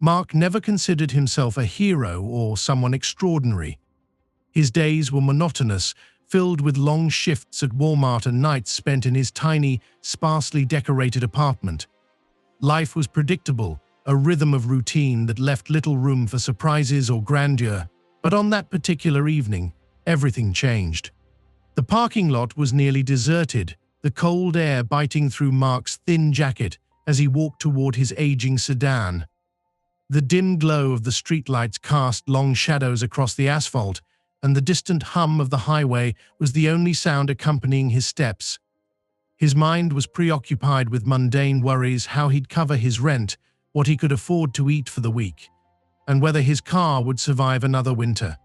Mark never considered himself a hero or someone extraordinary. His days were monotonous, filled with long shifts at Walmart and nights spent in his tiny, sparsely decorated apartment. Life was predictable, a rhythm of routine that left little room for surprises or grandeur. But on that particular evening, everything changed. The parking lot was nearly deserted, the cold air biting through Mark's thin jacket as he walked toward his aging sedan. The dim glow of the streetlights cast long shadows across the asphalt, and the distant hum of the highway was the only sound accompanying his steps. His mind was preoccupied with mundane worries: how he'd cover his rent, what he could afford to eat for the week, and whether his car would survive another winter.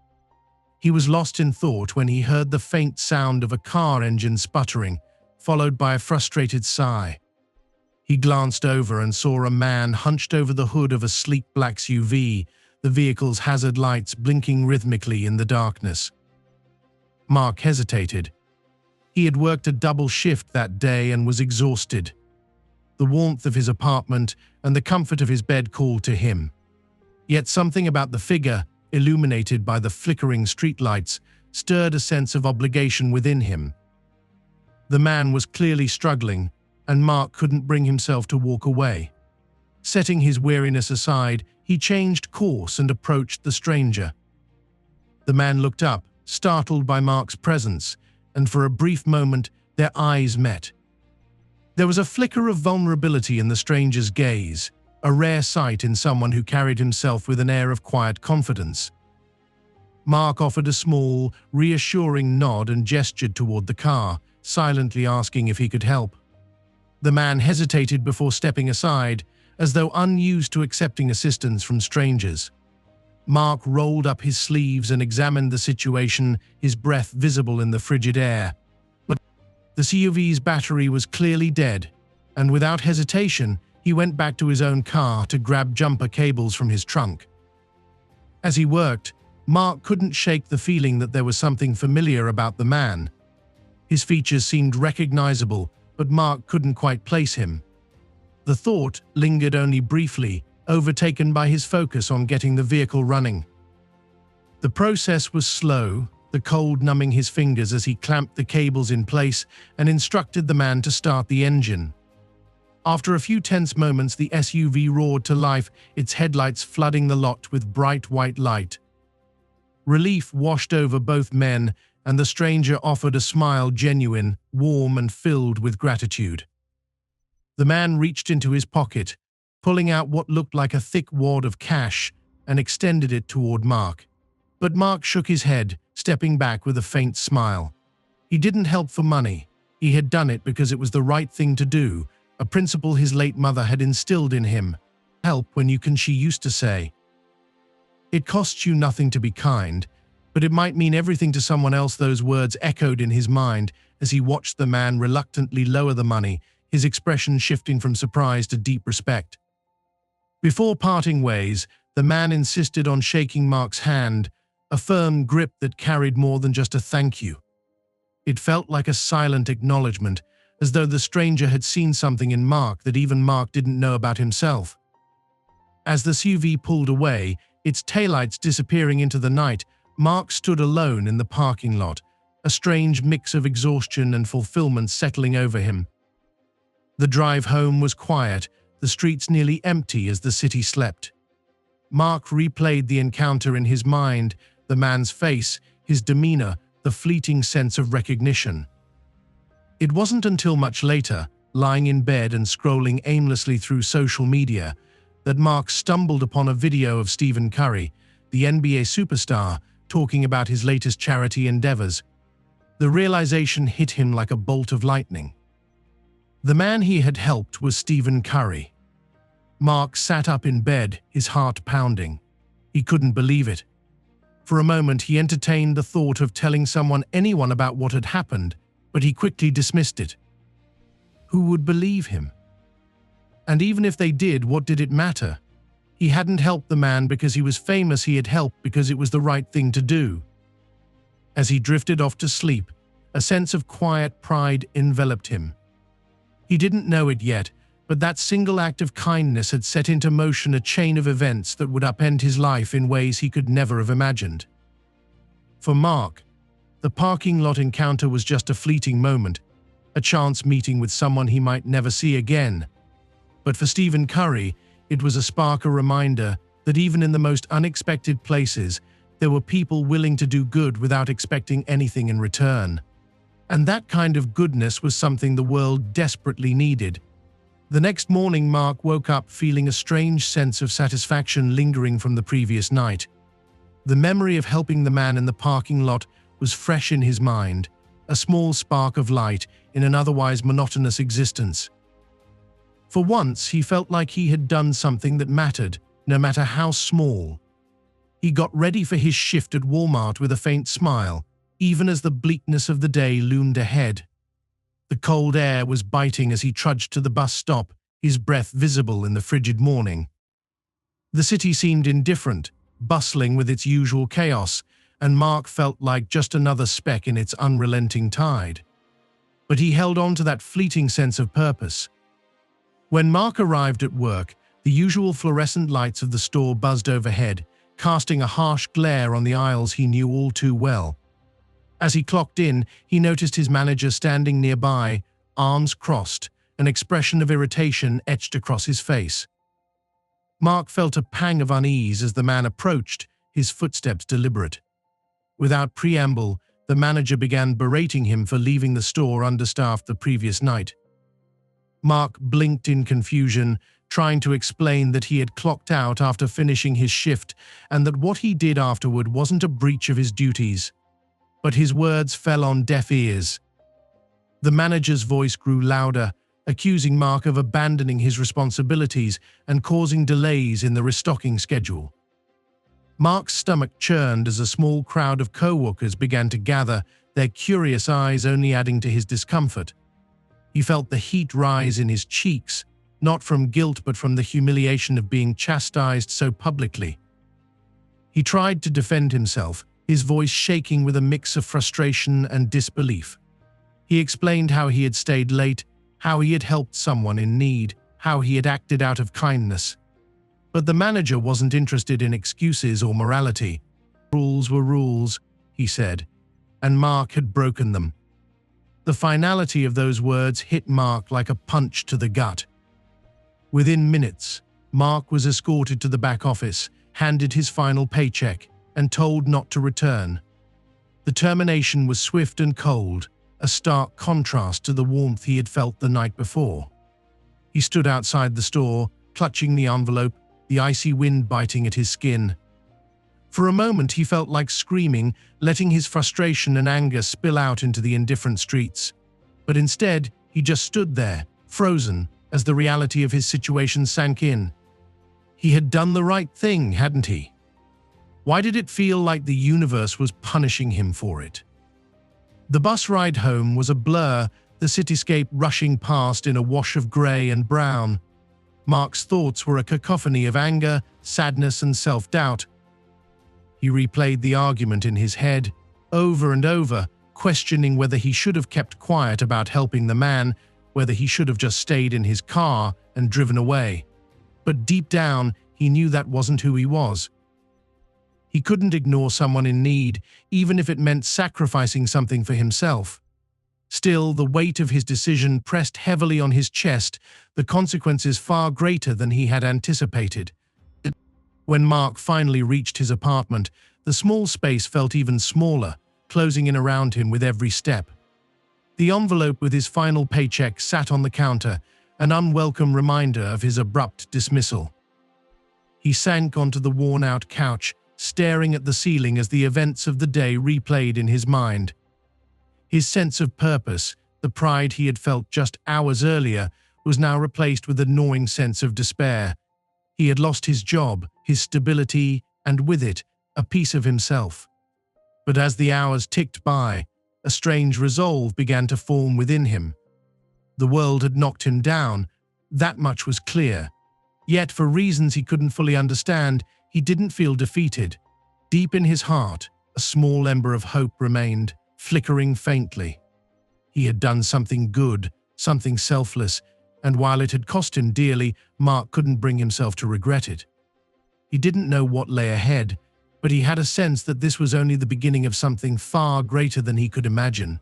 He was lost in thought when he heard the faint sound of a car engine sputtering, followed by a frustrated sigh. He glanced over and saw a man hunched over the hood of a sleek black SUV, the vehicle's hazard lights blinking rhythmically in the darkness. Mark hesitated. He had worked a double shift that day and was exhausted. The warmth of his apartment and the comfort of his bed called to him. Yet something about the figure, illuminated by the flickering streetlights, stirred a sense of obligation within him. The man was clearly struggling, and Mark couldn't bring himself to walk away. Setting his weariness aside, he changed course and approached the stranger. The man looked up, startled by Mark's presence, and for a brief moment their eyes met. There was a flicker of vulnerability in the stranger's gaze, a rare sight in someone who carried himself with an air of quiet confidence. Mark offered a small, reassuring nod and gestured toward the car, silently asking if he could help. The man hesitated before stepping aside, as though unused to accepting assistance from strangers. Mark rolled up his sleeves and examined the situation, his breath visible in the frigid air. But the SUV's battery was clearly dead, and without hesitation, he went back to his own car to grab jumper cables from his trunk. As he worked, Mark couldn't shake the feeling that there was something familiar about the man. His features seemed recognizable, but Mark couldn't quite place him. The thought lingered only briefly, overtaken by his focus on getting the vehicle running. The process was slow, the cold numbing his fingers as he clamped the cables in place and instructed the man to start the engine. After a few tense moments, the SUV roared to life, its headlights flooding the lot with bright white light. Relief washed over both men, and the stranger offered a smile, genuine, warm, and filled with gratitude. The man reached into his pocket, pulling out what looked like a thick wad of cash, and extended it toward Mark. But Mark shook his head, stepping back with a faint smile. He didn't help for money. He had done it because it was the right thing to do, a principle his late mother had instilled in him. Help when you can, she used to say. It costs you nothing to be kind, but it might mean everything to someone else. Those words echoed in his mind as he watched the man reluctantly lower the money, his expression shifting from surprise to deep respect. Before parting ways, the man insisted on shaking Mark's hand, a firm grip that carried more than just a thank you. It felt like a silent acknowledgement, as though the stranger had seen something in Mark that even Mark didn't know about himself. As the SUV pulled away, its taillights disappearing into the night, Mark stood alone in the parking lot, a strange mix of exhaustion and fulfillment settling over him. The drive home was quiet, the streets nearly empty as the city slept. Mark replayed the encounter in his mind, the man's face, his demeanor, the fleeting sense of recognition. It wasn't until much later, lying in bed and scrolling aimlessly through social media, that Mark stumbled upon a video of Stephen Curry, the NBA superstar, talking about his latest charity endeavors. The realization hit him like a bolt of lightning. The man he had helped was Stephen Curry. Mark sat up in bed, his heart pounding. He couldn't believe it. For a moment he entertained the thought of telling anyone about what had happened, but he quickly dismissed it. Who would believe him? And even if they did, what did it matter? He hadn't helped the man because he was famous, he had helped because it was the right thing to do. As he drifted off to sleep, a sense of quiet pride enveloped him. He didn't know it yet, but that single act of kindness had set into motion a chain of events that would upend his life in ways he could never have imagined. For Mark, the parking lot encounter was just a fleeting moment, a chance meeting with someone he might never see again. But for Stephen Curry, it was a spark, a reminder that even in the most unexpected places, there were people willing to do good without expecting anything in return. And that kind of goodness was something the world desperately needed. The next morning, Mark woke up feeling a strange sense of satisfaction lingering from the previous night. The memory of helping the man in the parking lot was fresh in his mind, a small spark of light in an otherwise monotonous existence. For once, he felt like he had done something that mattered, no matter how small. He got ready for his shift at Walmart with a faint smile, even as the bleakness of the day loomed ahead. The cold air was biting as he trudged to the bus stop, his breath visible in the frigid morning. The city seemed indifferent, bustling with its usual chaos, and Mark felt like just another speck in its unrelenting tide. But he held on to that fleeting sense of purpose. When Mark arrived at work, the usual fluorescent lights of the store buzzed overhead, casting a harsh glare on the aisles he knew all too well. As he clocked in, he noticed his manager standing nearby, arms crossed, an expression of irritation etched across his face. Mark felt a pang of unease as the man approached, his footsteps deliberate. Without preamble, the manager began berating him for leaving the store understaffed the previous night. Mark blinked in confusion, trying to explain that he had clocked out after finishing his shift and that what he did afterward wasn't a breach of his duties. But his words fell on deaf ears. The manager's voice grew louder, accusing Mark of abandoning his responsibilities and causing delays in the restocking schedule. Mark's stomach churned as a small crowd of co-workers began to gather, their curious eyes only adding to his discomfort. He felt the heat rise in his cheeks, not from guilt but from the humiliation of being chastised so publicly. He tried to defend himself, his voice shaking with a mix of frustration and disbelief. He explained how he had stayed late, how he had helped someone in need, how he had acted out of kindness. But the manager wasn't interested in excuses or morality. Rules were rules, he said, and Mark had broken them. The finality of those words hit Mark like a punch to the gut. Within minutes, Mark was escorted to the back office, handed his final paycheck, and told not to return. The termination was swift and cold, a stark contrast to the warmth he had felt the night before. He stood outside the store, clutching the envelope, the icy wind biting at his skin. For a moment he felt like screaming, letting his frustration and anger spill out into the indifferent streets. But instead, he just stood there, frozen, as the reality of his situation sank in. He had done the right thing, hadn't he? Why did it feel like the universe was punishing him for it? The bus ride home was a blur, the cityscape rushing past in a wash of grey and brown. Mark's thoughts were a cacophony of anger, sadness, and self-doubt. He replayed the argument in his head, over and over, questioning whether he should have kept quiet about helping the man, whether he should have just stayed in his car and driven away. But deep down, he knew that wasn't who he was. He couldn't ignore someone in need, even if it meant sacrificing something for himself. Still, the weight of his decision pressed heavily on his chest, the consequences far greater than he had anticipated. When Mark finally reached his apartment, the small space felt even smaller, closing in around him with every step. The envelope with his final paycheck sat on the counter, an unwelcome reminder of his abrupt dismissal. He sank onto the worn-out couch, staring at the ceiling as the events of the day replayed in his mind. His sense of purpose, the pride he had felt just hours earlier, was now replaced with a gnawing sense of despair. He had lost his job, his stability, and with it, a piece of himself. But as the hours ticked by, a strange resolve began to form within him. The world had knocked him down, that much was clear. Yet, for reasons he couldn't fully understand, he didn't feel defeated. Deep in his heart, a small ember of hope remained, flickering faintly. He had done something good, something selfless, and while it had cost him dearly, Mark couldn't bring himself to regret it. He didn't know what lay ahead, but he had a sense that this was only the beginning of something far greater than he could imagine.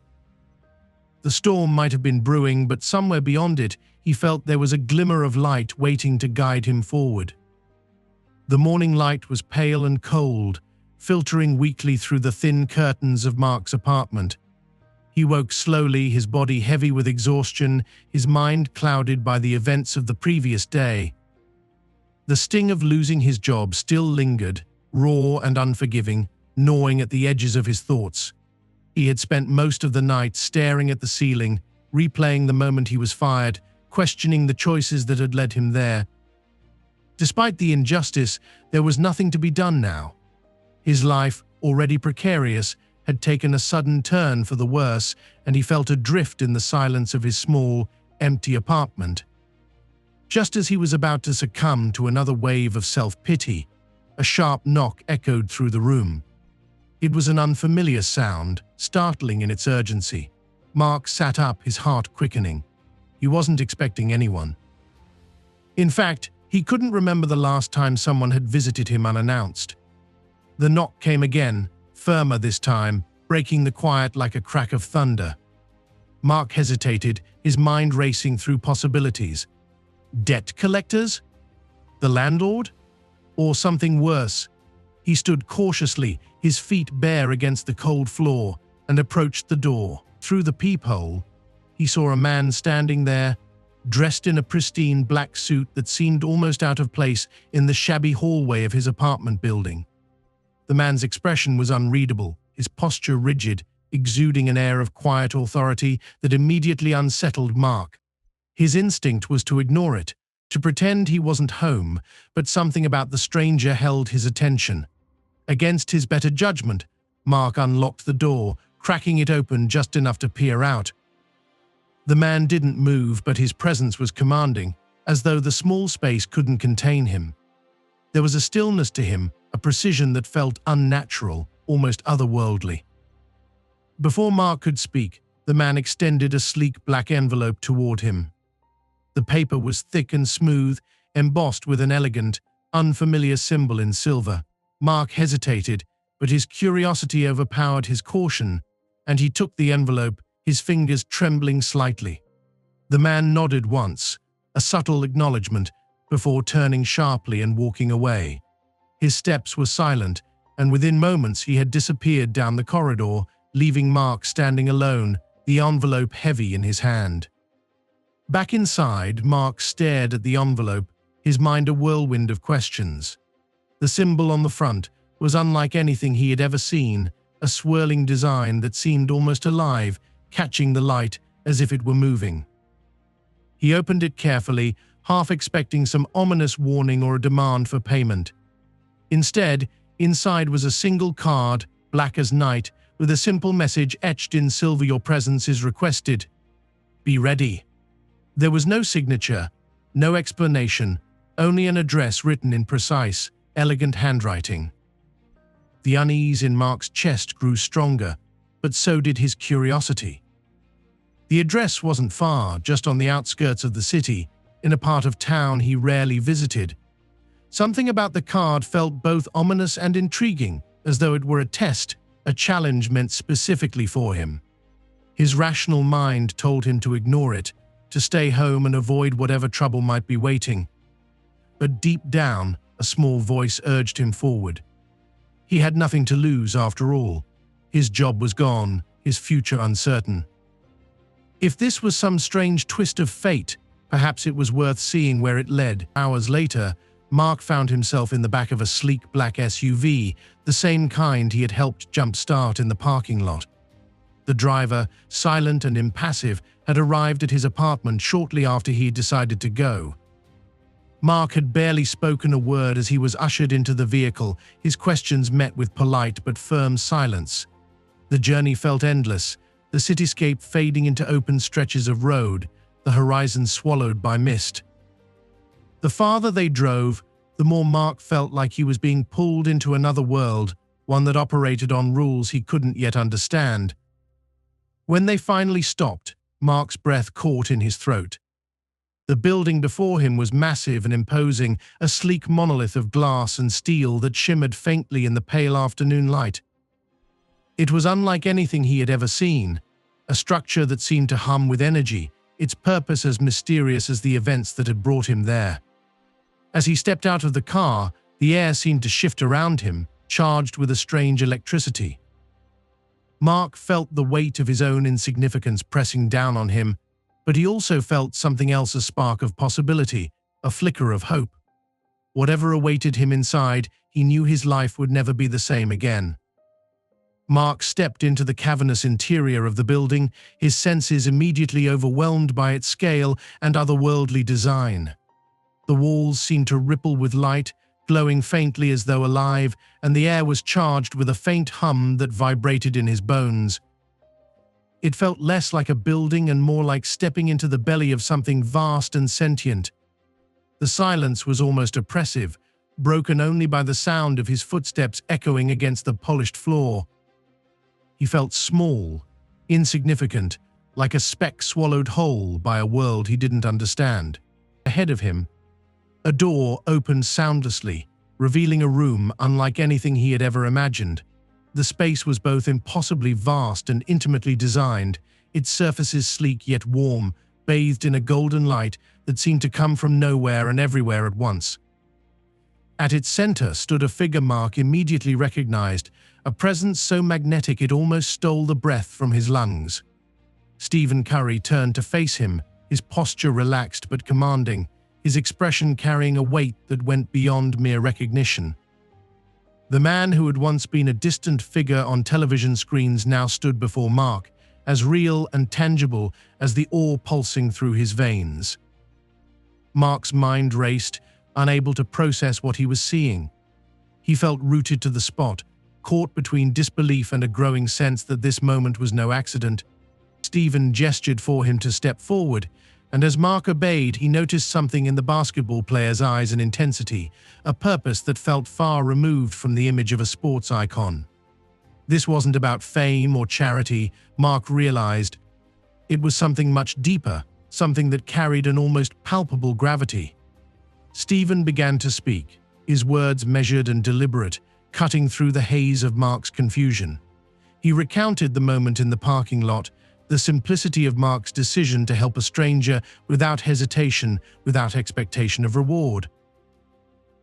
The storm might have been brewing, but somewhere beyond it, he felt there was a glimmer of light waiting to guide him forward. The morning light was pale and cold, filtering weakly through the thin curtains of Mark's apartment. He woke slowly, his body heavy with exhaustion, his mind clouded by the events of the previous day. The sting of losing his job still lingered, raw and unforgiving, gnawing at the edges of his thoughts. He had spent most of the night staring at the ceiling, replaying the moment he was fired, questioning the choices that had led him there. Despite the injustice, there was nothing to be done now. His life, already precarious, had taken a sudden turn for the worse, and he felt adrift in the silence of his small, empty apartment. Just as he was about to succumb to another wave of self-pity, a sharp knock echoed through the room. It was an unfamiliar sound, startling in its urgency. Mark sat up, his heart quickening. He wasn't expecting anyone. In fact, he couldn't remember the last time someone had visited him unannounced. The knock came again, firmer this time, breaking the quiet like a crack of thunder. Mark hesitated, his mind racing through possibilities. Debt collectors? The landlord? Or something worse? He stood cautiously, his feet bare against the cold floor, and approached the door. Through the peephole, he saw a man standing there, dressed in a pristine black suit that seemed almost out of place in the shabby hallway of his apartment building. The man's expression was unreadable, his posture rigid, exuding an air of quiet authority that immediately unsettled Mark. His instinct was to ignore it, to pretend he wasn't home, but something about the stranger held his attention. Against his better judgment, Mark unlocked the door, cracking it open just enough to peer out. The man didn't move, but his presence was commanding, as though the small space couldn't contain him. There was a stillness to him, a precision that felt unnatural, almost otherworldly. Before Mark could speak, the man extended a sleek black envelope toward him. The paper was thick and smooth, embossed with an elegant, unfamiliar symbol in silver. Mark hesitated, but his curiosity overpowered his caution, and he took the envelope, his fingers trembling slightly. The man nodded once, a subtle acknowledgement, before turning sharply and walking away. His steps were silent, and within moments he had disappeared down the corridor, leaving Mark standing alone, the envelope heavy in his hand. Back inside, Mark stared at the envelope, his mind a whirlwind of questions. The symbol on the front was unlike anything he had ever seen, a swirling design that seemed almost alive, catching the light as if it were moving. He opened it carefully, half expecting some ominous warning or a demand for payment. Instead, inside was a single card, black as night, with a simple message etched in silver: "Your presence is requested. Be ready." There was no signature, no explanation, only an address written in precise, elegant handwriting. The unease in Mark's chest grew stronger, but so did his curiosity. The address wasn't far, just on the outskirts of the city, in a part of town he rarely visited. Something about the card felt both ominous and intriguing, as though it were a test, a challenge meant specifically for him. His rational mind told him to ignore it, to stay home and avoid whatever trouble might be waiting. But deep down, a small voice urged him forward. He had nothing to lose after all. His job was gone, his future uncertain. If this was some strange twist of fate, perhaps it was worth seeing where it led. Hours later, Mark found himself in the back of a sleek black SUV, the same kind he had helped jump-start in the parking lot. The driver, silent and impassive, had arrived at his apartment shortly after he decided to go. Mark had barely spoken a word as he was ushered into the vehicle, his questions met with polite but firm silence. The journey felt endless, the cityscape fading into open stretches of road, the horizon swallowed by mist. The farther they drove, the more Mark felt like he was being pulled into another world, one that operated on rules he couldn't yet understand. When they finally stopped, Mark's breath caught in his throat. The building before him was massive and imposing, a sleek monolith of glass and steel that shimmered faintly in the pale afternoon light. It was unlike anything he had ever seen, a structure that seemed to hum with energy, its purpose as mysterious as the events that had brought him there. As he stepped out of the car, the air seemed to shift around him, charged with a strange electricity. Mark felt the weight of his own insignificance pressing down on him, but he also felt something else, a spark of possibility, a flicker of hope. Whatever awaited him inside, he knew his life would never be the same again. Mark stepped into the cavernous interior of the building, his senses immediately overwhelmed by its scale and otherworldly design. The walls seemed to ripple with light, glowing faintly as though alive, and the air was charged with a faint hum that vibrated in his bones. It felt less like a building and more like stepping into the belly of something vast and sentient. The silence was almost oppressive, broken only by the sound of his footsteps echoing against the polished floor. He felt small, insignificant, like a speck swallowed whole by a world he didn't understand. Ahead of him, a door opened soundlessly, revealing a room unlike anything he had ever imagined. The space was both impossibly vast and intimately designed, its surfaces sleek yet warm, bathed in a golden light that seemed to come from nowhere and everywhere at once. At its center stood a figure Mark immediately recognized, a presence so magnetic it almost stole the breath from his lungs. Stephen Curry turned to face him, his posture relaxed but commanding, his expression carrying a weight that went beyond mere recognition. The man who had once been a distant figure on television screens now stood before Mark, as real and tangible as the awe pulsing through his veins. Mark's mind raced, unable to process what he was seeing. He felt rooted to the spot, caught between disbelief and a growing sense that this moment was no accident. Stephen gestured for him to step forward, and as Mark obeyed, he noticed something in the basketball player's eyes, an intensity, a purpose that felt far removed from the image of a sports icon. This wasn't about fame or charity, Mark realized. It was something much deeper, something that carried an almost palpable gravity. Stephen began to speak, his words measured and deliberate, cutting through the haze of Mark's confusion. He recounted the moment in the parking lot, the simplicity of Mark's decision to help a stranger without hesitation, without expectation of reward.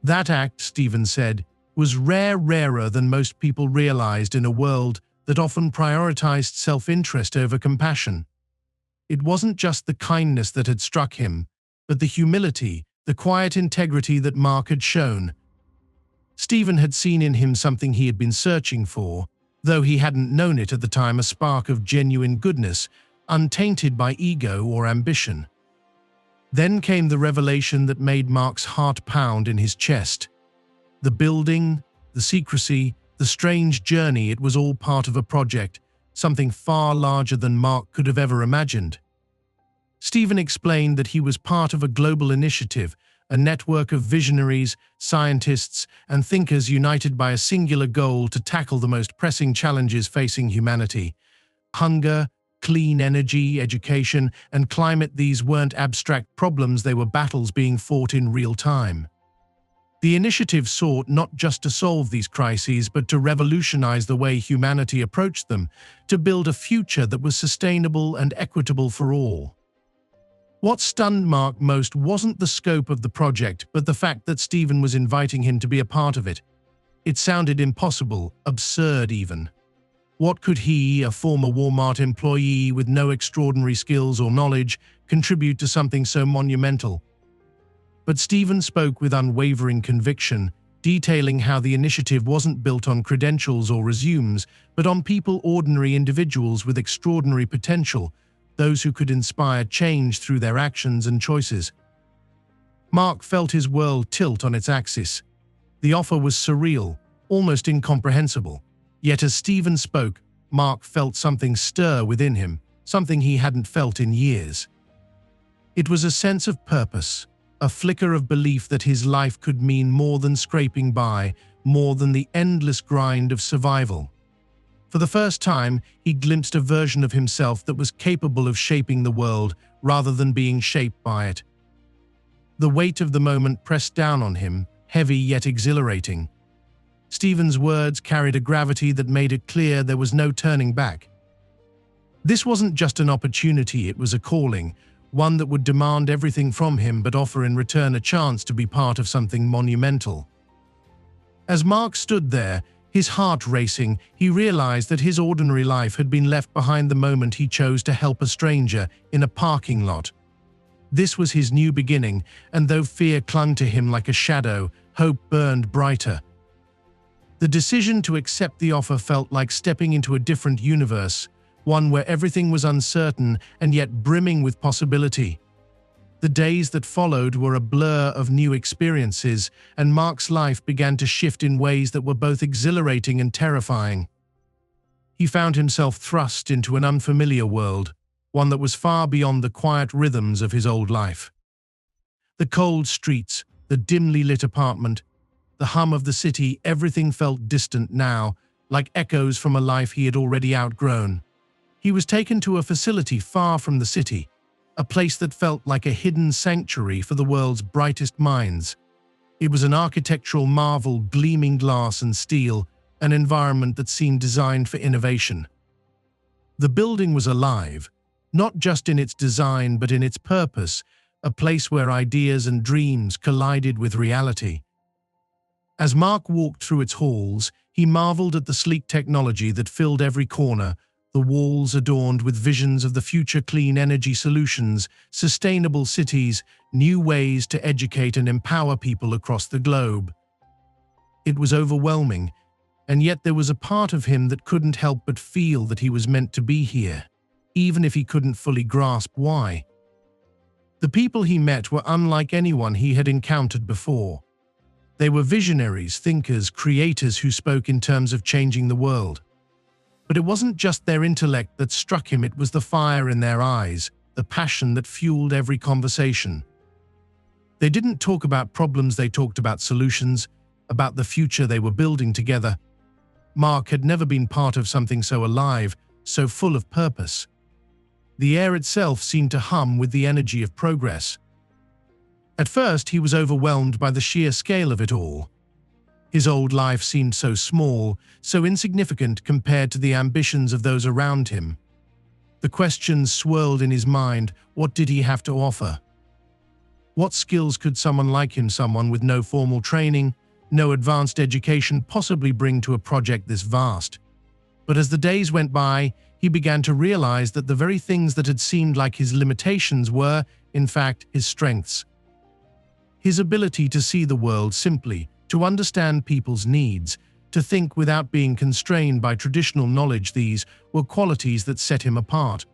That act, Stephen said, was rarer than most people realized in a world that often prioritized self-interest over compassion. It wasn't just the kindness that had struck him, but the humility, the quiet integrity that Mark had shown. Stephen had seen in him something he had been searching for, though he hadn't known it at the time, a spark of genuine goodness, untainted by ego or ambition. Then came the revelation that made Mark's heart pound in his chest. The building, the secrecy, the strange journey, it was all part of a project, something far larger than Mark could have ever imagined. Stephen explained that he was part of a global initiative, a network of visionaries, scientists, and thinkers united by a singular goal to tackle the most pressing challenges facing humanity. Hunger, clean energy, education, and climate, these weren't abstract problems, they were battles being fought in real time. The initiative sought not just to solve these crises, but to revolutionize the way humanity approached them, to build a future that was sustainable and equitable for all. What stunned Mark most wasn't the scope of the project, but the fact that Stephen was inviting him to be a part of it. It sounded impossible, absurd even. What could he, a former Walmart employee with no extraordinary skills or knowledge, contribute to something so monumental? But Stephen spoke with unwavering conviction, detailing how the initiative wasn't built on credentials or resumes, but on people, ordinary individuals with extraordinary potential, those who could inspire change through their actions and choices. Mark felt his world tilt on its axis. The offer was surreal, almost incomprehensible. Yet as Stephen spoke, Mark felt something stir within him, something he hadn't felt in years. It was a sense of purpose, a flicker of belief that his life could mean more than scraping by, more than the endless grind of survival. For the first time, he glimpsed a version of himself that was capable of shaping the world rather than being shaped by it. The weight of the moment pressed down on him, heavy yet exhilarating. Stephen's words carried a gravity that made it clear there was no turning back. This wasn't just an opportunity, it was a calling, one that would demand everything from him but offer in return a chance to be part of something monumental. As Mark stood there, his heart racing, he realized that his ordinary life had been left behind the moment he chose to help a stranger in a parking lot. This was his new beginning, and though fear clung to him like a shadow, hope burned brighter. The decision to accept the offer felt like stepping into a different universe, one where everything was uncertain and yet brimming with possibility. The days that followed were a blur of new experiences, and Mark's life began to shift in ways that were both exhilarating and terrifying. He found himself thrust into an unfamiliar world, one that was far beyond the quiet rhythms of his old life. The cold streets, the dimly lit apartment, the hum of the city, everything felt distant now, like echoes from a life he had already outgrown. He was taken to a facility far from the city, a place that felt like a hidden sanctuary for the world's brightest minds. It was an architectural marvel, gleaming glass and steel, an environment that seemed designed for innovation. The building was alive, not just in its design but in its purpose, a place where ideas and dreams collided with reality. As Mark walked through its halls, he marveled at the sleek technology that filled every corner, the walls adorned with visions of the future, clean energy solutions, sustainable cities, new ways to educate and empower people across the globe. It was overwhelming, and yet there was a part of him that couldn't help but feel that he was meant to be here, even if he couldn't fully grasp why. The people he met were unlike anyone he had encountered before. They were visionaries, thinkers, creators who spoke in terms of changing the world. But it wasn't just their intellect that struck him, it was the fire in their eyes, the passion that fueled every conversation. They didn't talk about problems, they talked about solutions, about the future they were building together. Mark had never been part of something so alive, so full of purpose. The air itself seemed to hum with the energy of progress. At first, he was overwhelmed by the sheer scale of it all. His old life seemed so small, so insignificant compared to the ambitions of those around him. The questions swirled in his mind: what did he have to offer? What skills could someone like him, someone with no formal training, no advanced education, possibly bring to a project this vast? But as the days went by, he began to realize that the very things that had seemed like his limitations were, in fact, his strengths. His ability to see the world simply, to understand people's needs, to think without being constrained by traditional knowledge, these were qualities that set him apart.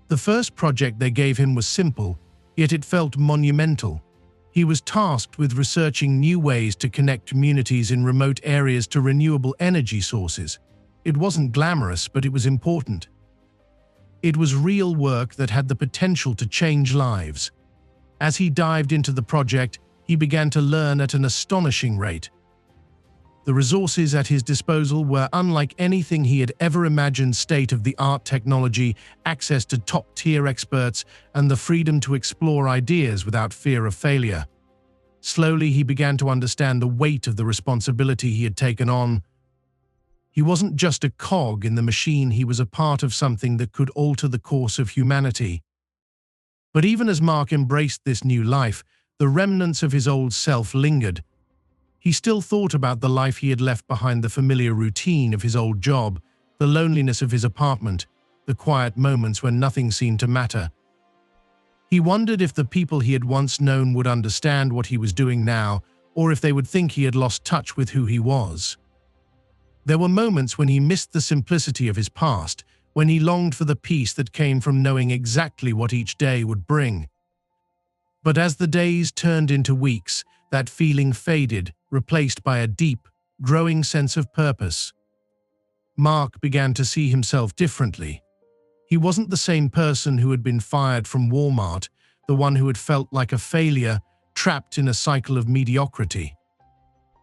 The first project they gave him was simple, yet it felt monumental. He was tasked with researching new ways to connect communities in remote areas to renewable energy sources. It wasn't glamorous, but it was important. It was real work that had the potential to change lives. As he dived into the project, he began to learn at an astonishing rate. The resources at his disposal were unlike anything he had ever imagined: state-of-the-art technology, access to top-tier experts, and the freedom to explore ideas without fear of failure. Slowly, he began to understand the weight of the responsibility he had taken on. He wasn't just a cog in the machine, he was a part of something that could alter the course of humanity. But even as Mark embraced this new life, the remnants of his old self lingered. He still thought about the life he had left behind, the familiar routine of his old job, the loneliness of his apartment, the quiet moments when nothing seemed to matter. He wondered if the people he had once known would understand what he was doing now, or if they would think he had lost touch with who he was. There were moments when he missed the simplicity of his past, when he longed for the peace that came from knowing exactly what each day would bring. But as the days turned into weeks, that feeling faded, replaced by a deep, growing sense of purpose. Mark began to see himself differently. He wasn't the same person who had been fired from Walmart, the one who had felt like a failure, trapped in a cycle of mediocrity.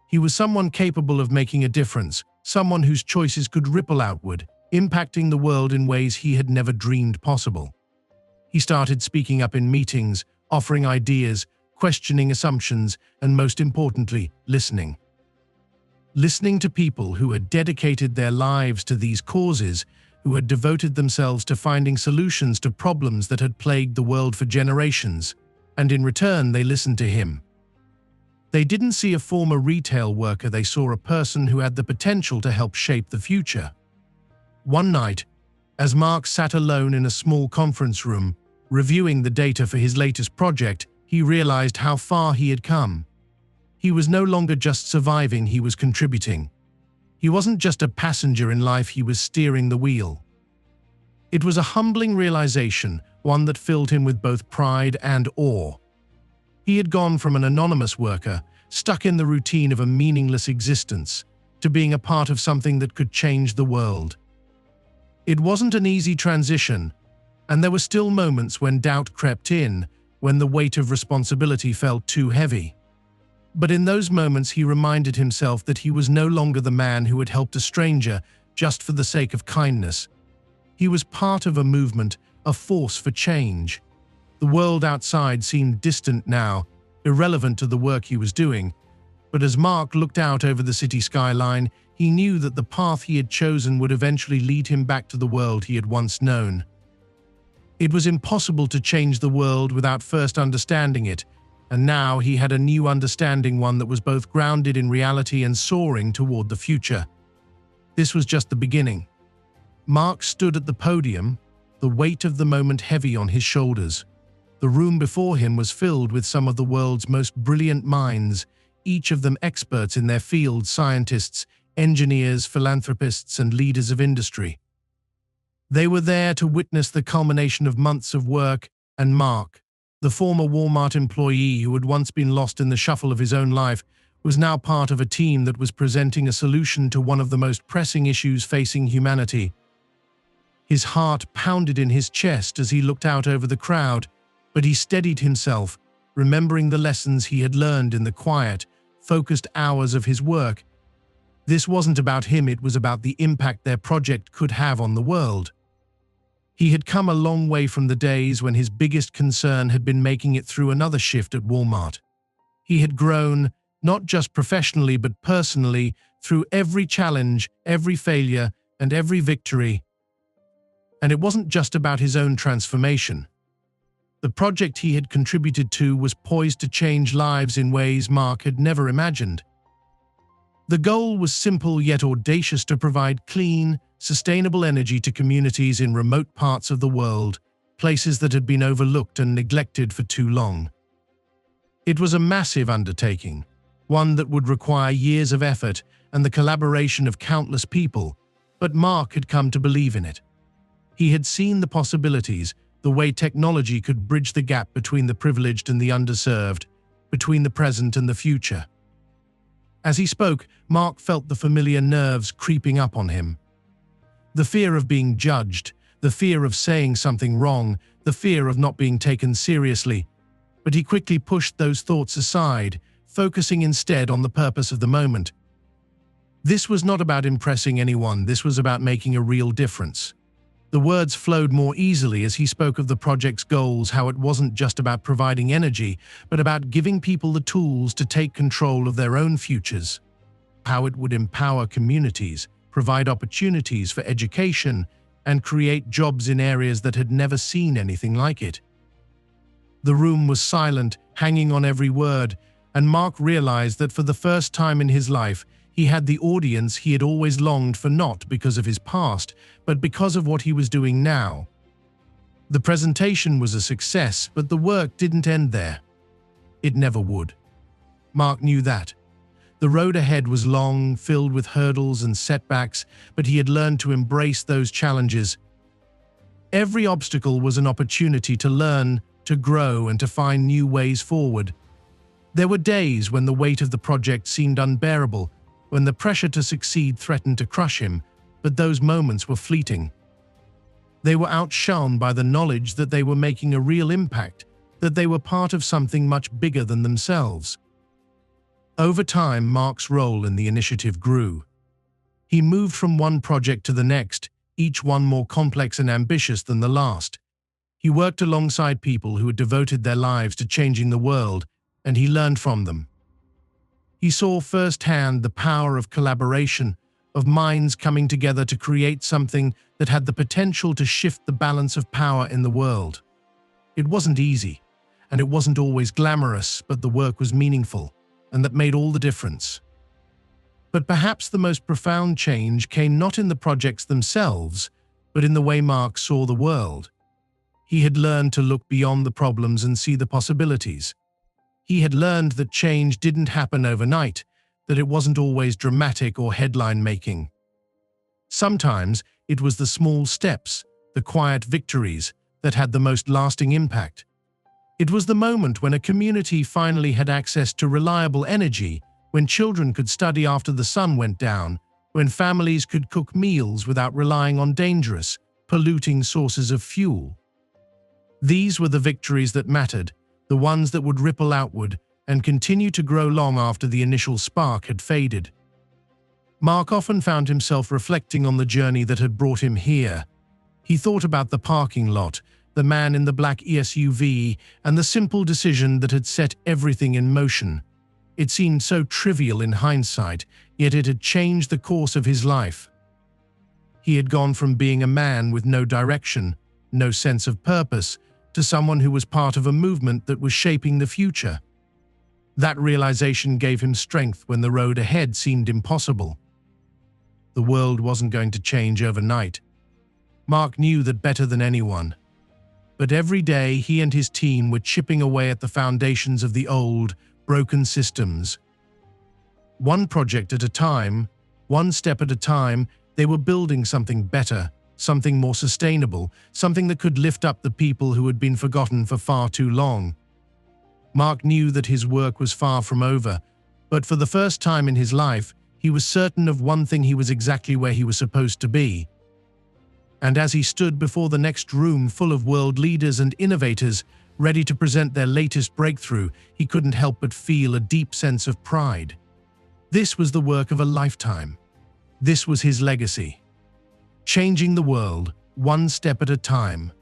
He was someone capable of making a difference, someone whose choices could ripple outward, impacting the world in ways he had never dreamed possible. He started speaking up in meetings, offering ideas, questioning assumptions, and most importantly, listening. Listening to people who had dedicated their lives to these causes, who had devoted themselves to finding solutions to problems that had plagued the world for generations, and in return they listened to him. They didn't see a former retail worker, they saw a person who had the potential to help shape the future. One night, as Mark sat alone in a small conference room, reviewing the data for his latest project, he realized how far he had come. He was no longer just surviving, he was contributing. He wasn't just a passenger in life, he was steering the wheel. It was a humbling realization, one that filled him with both pride and awe. He had gone from an anonymous worker, stuck in the routine of a meaningless existence, to being a part of something that could change the world. It wasn't an easy transition, and there were still moments when doubt crept in, when the weight of responsibility felt too heavy. But in those moments he reminded himself that he was no longer the man who had helped a stranger just for the sake of kindness. He was part of a movement, a force for change. The world outside seemed distant now, irrelevant to the work he was doing. But as Mark looked out over the city skyline, he knew that the path he had chosen would eventually lead him back to the world he had once known. It was impossible to change the world without first understanding it, and now he had a new understanding, one that was both grounded in reality and soaring toward the future. This was just the beginning. Mark stood at the podium, the weight of the moment heavy on his shoulders. The room before him was filled with some of the world's most brilliant minds, each of them experts in their field, scientists, engineers, philanthropists, and leaders of industry. They were there to witness the culmination of months of work, and Mark, the former Walmart employee who had once been lost in the shuffle of his own life, was now part of a team that was presenting a solution to one of the most pressing issues facing humanity. His heart pounded in his chest as he looked out over the crowd, but he steadied himself, remembering the lessons he had learned in the quiet, focused hours of his work. This wasn't about him, it was about the impact their project could have on the world. He had come a long way from the days when his biggest concern had been making it through another shift at Walmart. He had grown, not just professionally but personally, through every challenge, every failure, and every victory. And it wasn't just about his own transformation. The project he had contributed to was poised to change lives in ways Mark had never imagined. The goal was simple yet audacious: to provide clean, sustainable energy to communities in remote parts of the world, places that had been overlooked and neglected for too long. It was a massive undertaking, one that would require years of effort and the collaboration of countless people, but Mark had come to believe in it. He had seen the possibilities, the way technology could bridge the gap between the privileged and the underserved, between the present and the future. As he spoke, Mark felt the familiar nerves creeping up on him. The fear of being judged, the fear of saying something wrong, the fear of not being taken seriously. But he quickly pushed those thoughts aside, focusing instead on the purpose of the moment. This was not about impressing anyone, this was about making a real difference. The words flowed more easily as he spoke of the project's goals, how it wasn't just about providing energy, but about giving people the tools to take control of their own futures. How it would empower communities, provide opportunities for education, and create jobs in areas that had never seen anything like it. The room was silent, hanging on every word, and Mark realized that for the first time in his life, he had the audience he had always longed for, not because of his past, but because of what he was doing now. The presentation was a success, but the work didn't end there. It never would. Mark knew that. The road ahead was long, filled with hurdles and setbacks, but he had learned to embrace those challenges. Every obstacle was an opportunity to learn, to grow, and to find new ways forward. There were days when the weight of the project seemed unbearable, when the pressure to succeed threatened to crush him, but those moments were fleeting. They were outshone by the knowledge that they were making a real impact, that they were part of something much bigger than themselves. Over time, Mark's role in the initiative grew. He moved from one project to the next, each one more complex and ambitious than the last. He worked alongside people who had devoted their lives to changing the world, and he learned from them. He saw firsthand the power of collaboration, of minds coming together to create something that had the potential to shift the balance of power in the world. It wasn't easy, and it wasn't always glamorous, but the work was meaningful, and that made all the difference. But perhaps the most profound change came not in the projects themselves, but in the way Mark saw the world. He had learned to look beyond the problems and see the possibilities. He had learned that change didn't happen overnight, that it wasn't always dramatic or headline-making. Sometimes it was the small steps, the quiet victories, that had the most lasting impact. It was the moment when a community finally had access to reliable energy, when children could study after the sun went down, when families could cook meals without relying on dangerous, polluting sources of fuel. These were the victories that mattered, the ones that would ripple outward and continue to grow long after the initial spark had faded. Mark often found himself reflecting on the journey that had brought him here. He thought about the parking lot, the man in the black SUV, and the simple decision that had set everything in motion. It seemed so trivial in hindsight, yet it had changed the course of his life. He had gone from being a man with no direction, no sense of purpose, to someone who was part of a movement that was shaping the future. That realization gave him strength when the road ahead seemed impossible. The world wasn't going to change overnight. Mark knew that better than anyone. But every day he and his team were chipping away at the foundations of the old, broken systems. One project at a time, one step at a time, they were building something better, something more sustainable, something that could lift up the people who had been forgotten for far too long. Mark knew that his work was far from over, but for the first time in his life, he was certain of one thing: he was exactly where he was supposed to be. And as he stood before the next room full of world leaders and innovators, ready to present their latest breakthrough, he couldn't help but feel a deep sense of pride. This was the work of a lifetime. This was his legacy. Changing the world, one step at a time.